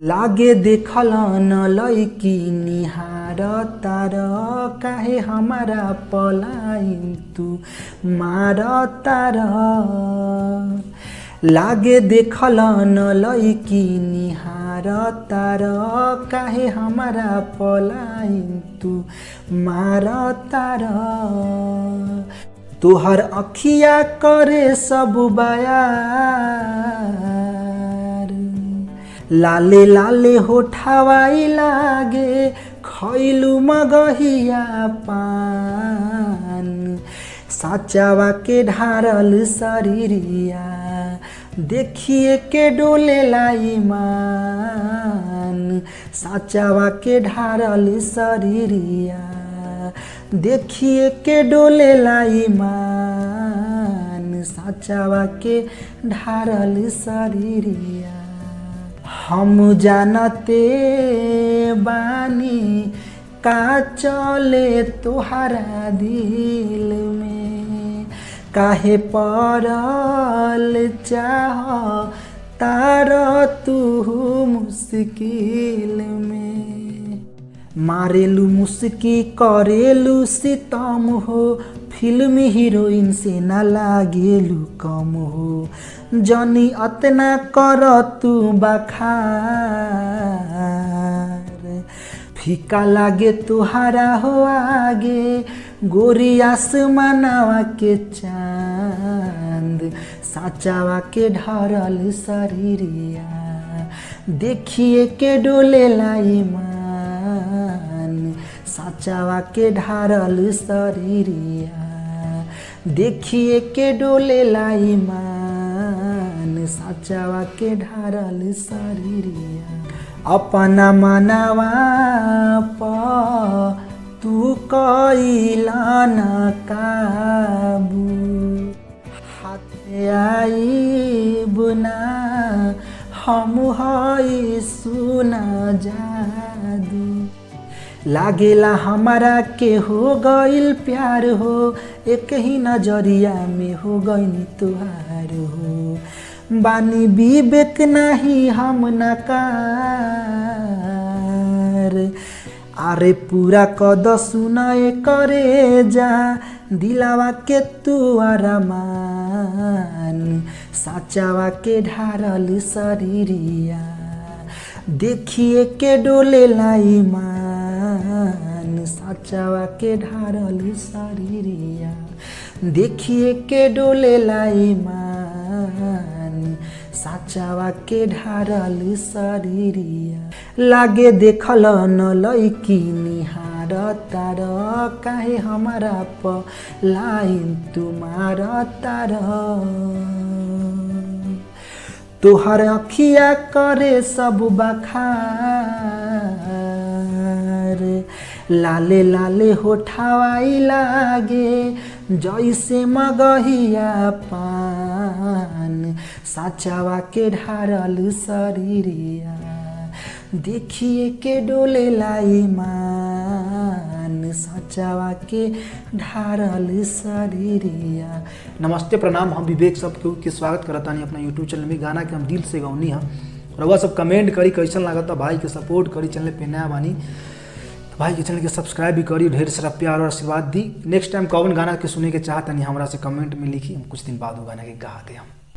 लागे देखल न लैकी निहार तार काहे हमारा पलाइन तू मार तार। लागे देखल न लैकी निहार तार काहे हमारा पलाइन तू मार तार। तोहर अखिया करे सब बयार लाले लाले होठावाई लागे खैलू मगहिया पान। साचावा के ढारल शरीरिया देखिए के डोले लाई मान। साचावा के ढारल शरीरिया देखिए के डोले लाई मान। साचावा के ढारल शरीरिया हम जानते बानी का चले तोहरा दिल में। काहे पड़ल चाह तार तू मुश्किल में। मारेलू मुस्की करेलू सितम हो फिल्म हीरोइन से ना लागेलू कम हो। जनी अतना कर तू बखार फीका लागे तुहारा हो आगे गोरी आसमानवा के चांद। साचावा के ढारल शरीरिया देखिए के डोले लाई मान। साचावा के ढारल शरीरिया देखिए के डोले लाई मान। साचावा के ढारल शरीरिया अपना मनवा प तू कइला न काबू। हाथे आई बुना हम हई सुना जादू। लागेला हमारा के हो गइल प्यार हो एक ही नजरिया में हो गइनी तुहार हो। बानी विवेक नहीं हम नकार अरे पूरा कद सुनाए करे जा दिलावा के तू अरमान। साचावा के ढारल शरीरिया देखिए के डोले लाई मान। साचावा के ढारल शरीरिया देखिए के डोले लाई मान। साचावा के ढारल शरीरिया लागे देखल न लैकी निहार तार काहे हमारा पलाइन तुमार तार। तोहर अखिया करे सब बखार लाले लाले होठावाई लागे जैसे मगहिया पान। साचावा के ढारल शरीरिया देखिए के डोले लाई मान। साचावा के ढारल शरीरिया। नमस्ते प्रणाम, हम विवेक सब के स्वागत करतानी अपना यूट्यूब चैनल में। गाना के हम दिल से गौनी हम रउआ सब कमेंट करी कैसन लागता, भाई के सपोर्ट करी, चैनल पे नया बानी भाई के चैनल के सब्सक्राइब भी करी, ढेर सारा प्यार और आशीर्वाद दी। नेक्स्ट टाइम कौन गाना के सुने के चाहतनी हमरा से कमेंट में लिखी, हम कुछ दिन बाद वो गाना के गा दे हम।